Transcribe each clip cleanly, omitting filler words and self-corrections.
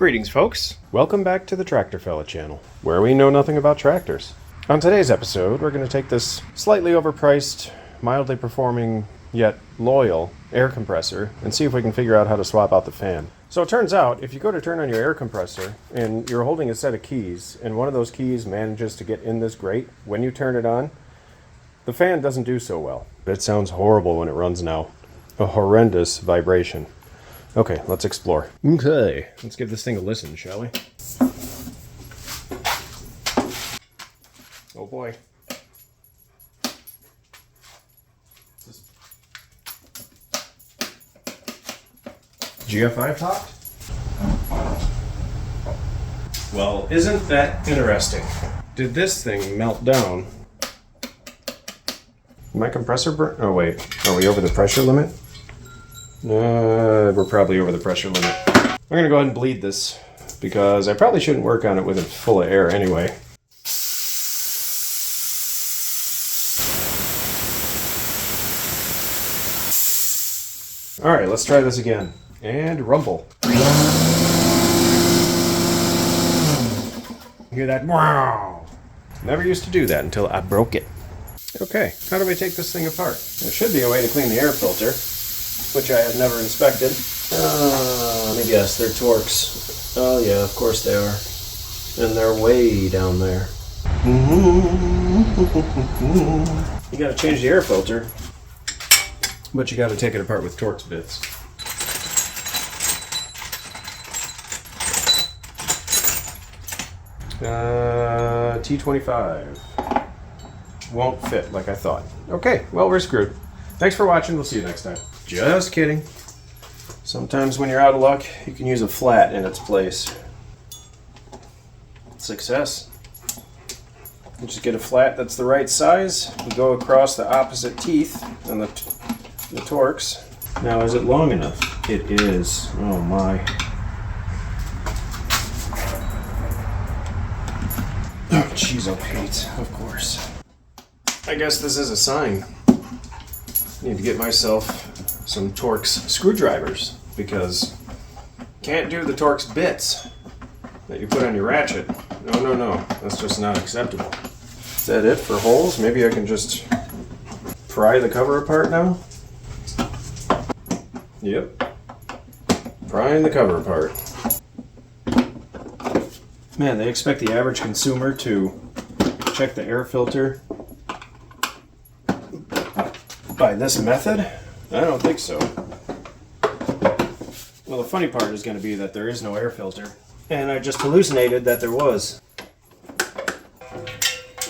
Greetings, folks. Welcome back to the Tractor Fella channel, where we know nothing about tractors. On today's episode, we're going to take this slightly overpriced, mildly performing, yet loyal air compressor and see if we can figure out how to swap out the fan. So it turns out, if you go to turn on your air compressor and you're holding a set of keys and one of those keys manages to get in this grate, when you turn it on, the fan doesn't do so well. It sounds horrible when it runs now. A horrendous vibration. Okay, let's explore. Okay, let's give this thing a listen, shall we? Oh boy. GFI popped? Well, isn't that interesting? Did this thing melt down? My compressor burn? Oh wait, are we over the pressure limit? We're probably over the pressure limit. I'm gonna go ahead and bleed this because I probably shouldn't work on it with it full of air anyway. Alright, let's try this again. And rumble. Hear that? Wow! Never used to do that until I broke it. Okay, how do we take this thing apart? There should be a way to clean the air filter, which I have never inspected. Let me guess, they're Torx. Oh yeah, of course they are. And they're way down there. You gotta change the air filter, but you gotta take it apart with Torx bits. T25. Won't fit like I thought. Okay, well, we're screwed. Thanks for watching. We'll see you next time. Just kidding. Sometimes when you're out of luck, you can use a flat in its place. Success. You just get a flat that's the right size. You go across the opposite teeth on the Torx. Now, is it long enough? It is. Oh my. Oh, jeez, oh Pete, of course. I guess this is a sign. I need to get myself some Torx screwdrivers because can't do the Torx bits that you put on your ratchet. No, that's just not acceptable. Is that it for holes? Maybe I can just pry the cover apart now? Yep. Prying the cover apart. Man, they expect the average consumer to check the air filter by this method? I don't think so. Well, the funny part is going to be that there is no air filter. And I just hallucinated that there was.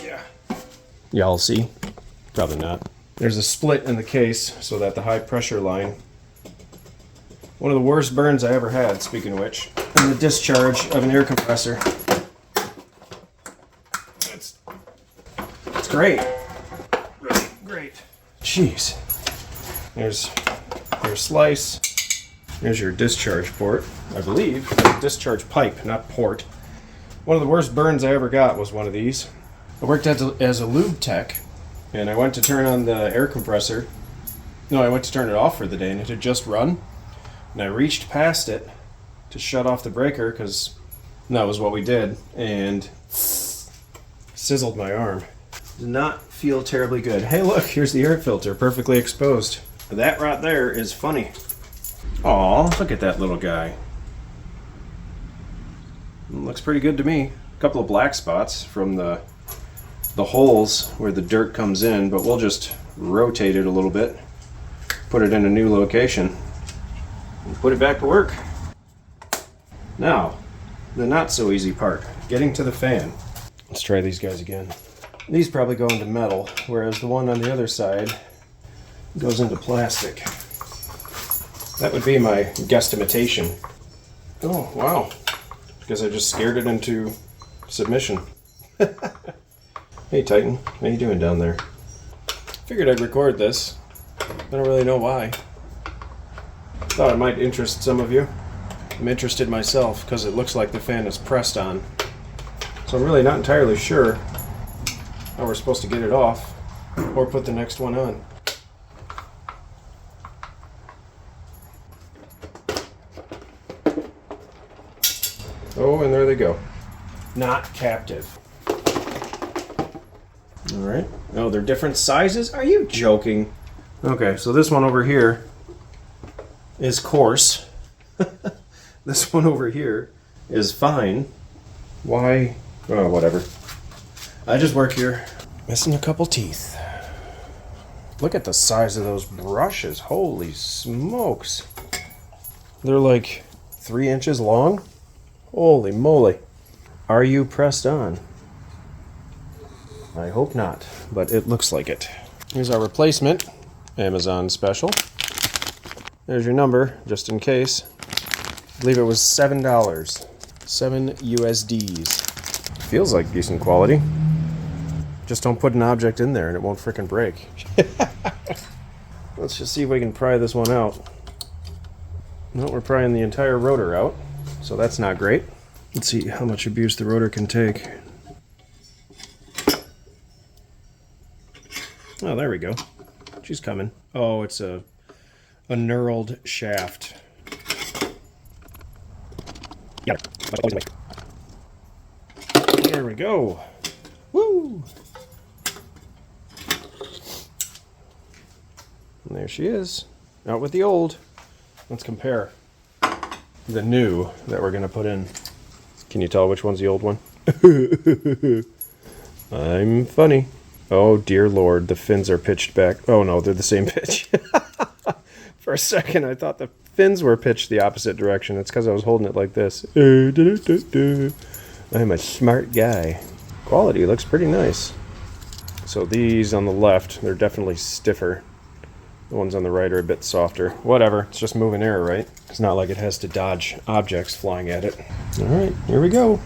Yeah. Y'all see? Probably not. There's a split in the case so that the high pressure line. One of the worst burns I ever had, speaking of which, in the discharge of an air compressor. It's great. Really great. Jeez. There's your slice. There's your discharge port, I believe. Discharge pipe, not port. One of the worst burns I ever got was one of these. I worked as a lube tech, and I went to turn on the air compressor. No, I went to turn it off for the day, and it had just run. And I reached past it to shut off the breaker, because that was what we did, and sizzled my arm. Did not feel terribly good. Hey look, here's the air filter, perfectly exposed. That right there is funny. Aw, look at that little guy. Looks pretty good to me. A couple of black spots from the holes where the dirt comes in, but we'll just rotate it a little bit, put it in a new location, and put it back to work. Now, the not so easy part, getting to the fan. Let's try these guys again. These probably go into metal, whereas the one on the other side goes into plastic. That would be my guesstimation. Oh, wow. Because I just scared it into submission. Hey, Titan. How you doing down there? Figured I'd record this. I don't really know why. Thought it might interest some of you. I'm interested myself because it looks like the fan is pressed on. So I'm really not entirely sure how we're supposed to get it off or put the next one on. Oh, and there they go. Not captive. All right. Oh, they're different sizes? Are you joking? Okay, so this one over here is coarse. This one over here is fine. Why? Oh, whatever. I just work here. Missing a couple teeth. Look at the size of those brushes. Holy smokes. They're like 3 inches long. Holy moly. Are you pressed on? I hope not, but it looks like it. Here's our replacement. Amazon special. There's your number, just in case. I believe it was $7. 7 USDs. Feels like decent quality. Just don't put an object in there and it won't frickin' break. Let's just see if we can pry this one out. No, we're prying the entire rotor out, so that's not great. Let's see how much abuse the rotor can take. Oh, there we go. She's coming. Oh, it's a knurled shaft. Yeah. There we go. Woo! And there she is. Out with the old. Let's compare the new that we're going to put in. Can you tell which one's the old one? I'm funny. Oh, dear Lord. The fins are pitched back. Oh, no, they're the same pitch. For a second, I thought the fins were pitched the opposite direction. It's because I was holding it like this. I'm a smart guy. Quality looks pretty nice. So these on the left, they're definitely stiffer. The ones on the right are a bit softer. Whatever, it's just moving air, right? It's not like it has to dodge objects flying at it. All right, here we go.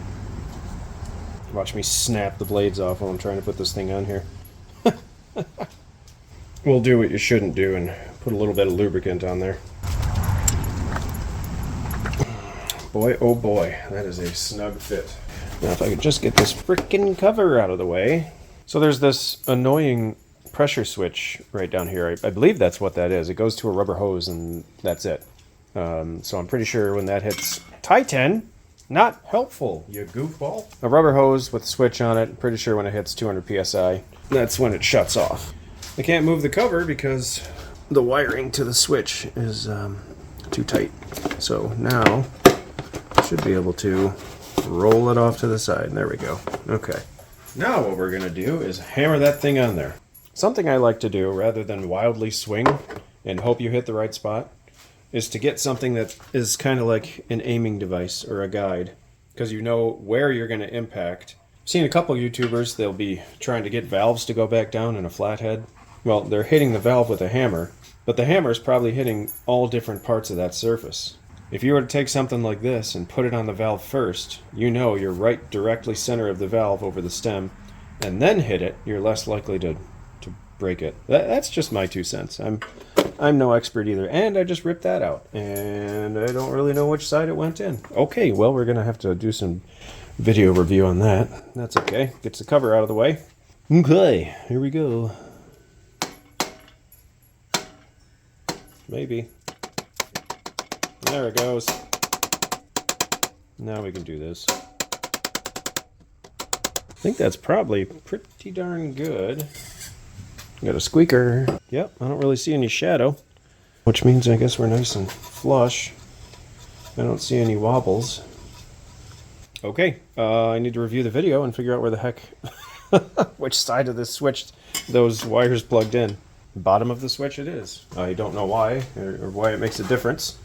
Watch me snap the blades off while I'm trying to put this thing on here. We'll do what you shouldn't do and put a little bit of lubricant on there. Boy, oh boy, that is a snug fit. Now if I could just get this frickin' cover out of the way. So there's this annoying pressure switch right down here. I believe that's what that is. It goes to a rubber hose and that's it. So I'm pretty sure when that hits Titan, not helpful, you goofball. A rubber hose with a switch on it. Pretty sure when it hits 200 psi, that's when it shuts off. I can't move the cover because the wiring to the switch is too tight. So now I should be able to roll it off to the side. There we go. Okay. Now what we're going to do is hammer that thing on there. Something I like to do, rather than wildly swing and hope you hit the right spot, is to get something that is kind of like an aiming device or a guide, because you know where you're going to impact. I've seen a couple YouTubers, they'll be trying to get valves to go back down in a flathead. Well, they're hitting the valve with a hammer, but the hammer is probably hitting all different parts of that surface. If you were to take something like this and put it on the valve first, you know you're right directly center of the valve over the stem, and then hit it, you're less likely to break it. That's just my 2 cents. I'm no expert either, and I just ripped that out, and I don't really know which side it went in. Okay, well, we're gonna have to do some video review on that. That's okay. Gets the cover out of the way. Okay, here we go. Maybe. There it goes. Now we can do this. I think that's probably pretty darn good. Got a squeaker. Yep, I don't really see any shadow, which means I guess we're nice and flush. I don't see any wobbles. Okay, I need to review the video and figure out where the heck, which side of this switch those wires plugged in. Bottom of the switch it is. I don't know why, or why it makes a difference,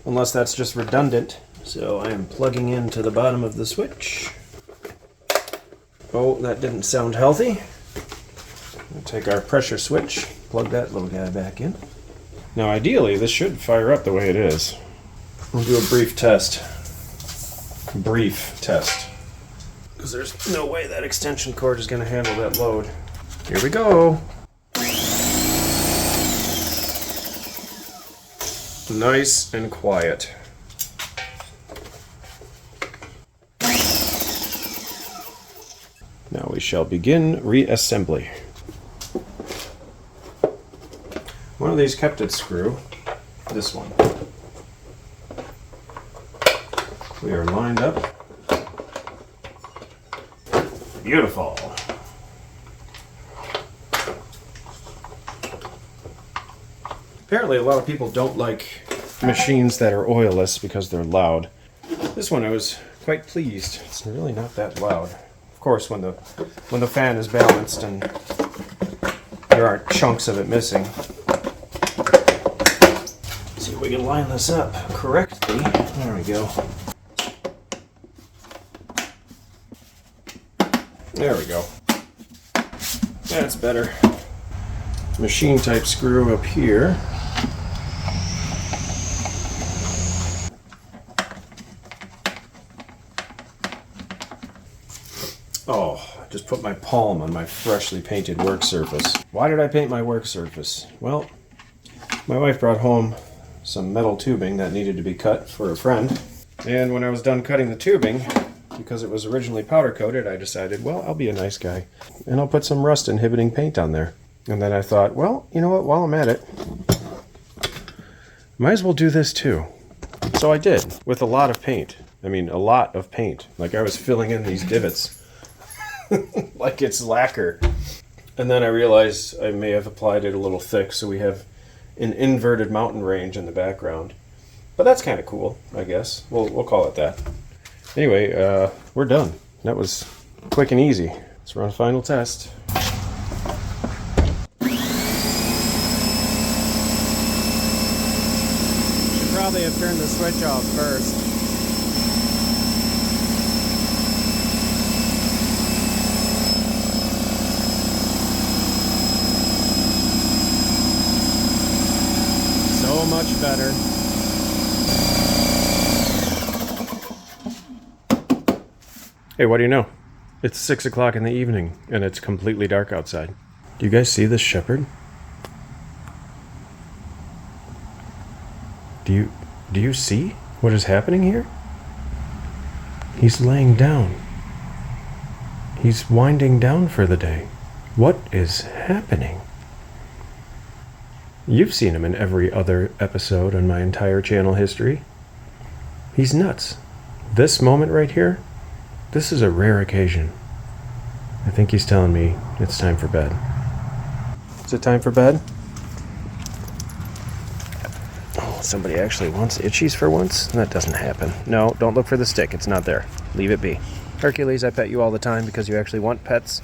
unless that's just redundant. So I am plugging into the bottom of the switch. Oh, that didn't sound healthy. We'll take our pressure switch, plug that little guy back in. Now ideally this should fire up the way it is. We'll do a brief test. Because there's no way that extension cord is going to handle that load. Here we go. Nice and quiet. Now we shall begin reassembly. One of these kept its screw. This one. We are lined up Beautiful. Apparently a lot of people don't like machines that are oilless because they're loud. This one I was quite pleased. It's really not that loud. Of course, when the fan is balanced and there aren't chunks of it missing. Let's see if we can line this up correctly. There we go. There we go. That's better. Machine type screw up here. Oh, I just put my palm on my freshly painted work surface. Why did I paint my work surface? Well, my wife brought home some metal tubing that needed to be cut for a friend. And when I was done cutting the tubing, because it was originally powder coated, I decided, well, I'll be a nice guy and I'll put some rust inhibiting paint on there. And then I thought, well, you know what, while I'm at it, might as well do this too. So I did, with a lot of paint. I mean, a lot of paint. Like I was filling in these divots like it's lacquer. And then I realized I may have applied it a little thick, so we have an inverted mountain range in the background. But that's kind of cool, I guess. We'll call it that. Anyway, we're done. That was quick and easy. Let's run a final test. Should probably have turned the switch off first. So much better. Hey, what do you know? It's 6 o'clock in the evening, and it's completely dark outside. Do you guys see this shepherd? Do you see what is happening here? He's laying down. He's winding down for the day. What is happening? You've seen him in every other episode on my entire channel history. He's nuts. This moment right here, this is a rare occasion. I think he's telling me it's time for bed. Is it time for bed? Oh, somebody actually wants itchies for once? That doesn't happen. No, don't look for the stick. It's not there. Leave it be. Hercules, I pet you all the time because you actually want pets.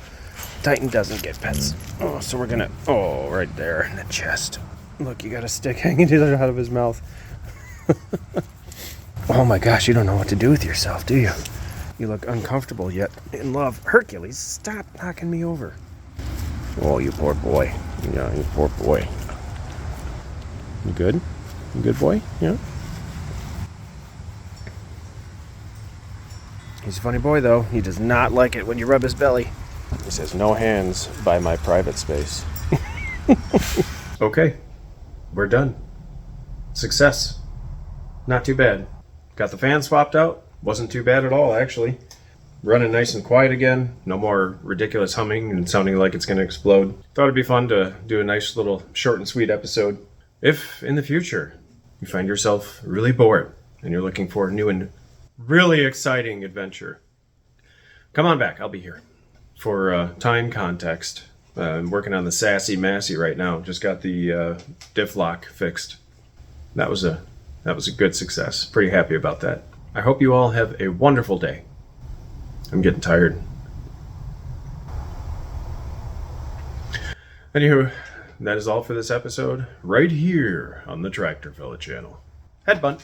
Titan doesn't get pets. Oh, so we're gonna... Oh, right there in the chest. Look, you got a stick hanging out of his mouth. Oh my gosh, you don't know what to do with yourself, do you? You look uncomfortable yet in love. Hercules, stop knocking me over. Oh, you poor boy. Yeah, you poor boy. You good? You good boy? Yeah? He's a funny boy, though. He does not like it when you rub his belly. He says, no hands by my private space. Okay. We're done. Success. Not too bad. Got the fan swapped out. Wasn't too bad at all, actually. Running nice and quiet again. No more ridiculous humming and sounding like it's going to explode. Thought it'd be fun to do a nice little short and sweet episode. If, in the future, you find yourself really bored and you're looking for a new and really exciting adventure, come on back. I'll be here. For time context, I'm working on the Sassy Massey right now. Just got the diff lock fixed. That was a good success. Pretty happy about that. I hope you all have a wonderful day. I'm getting tired. Anywho, that is all for this episode, right here on the Tractor Fella channel. Head bunt.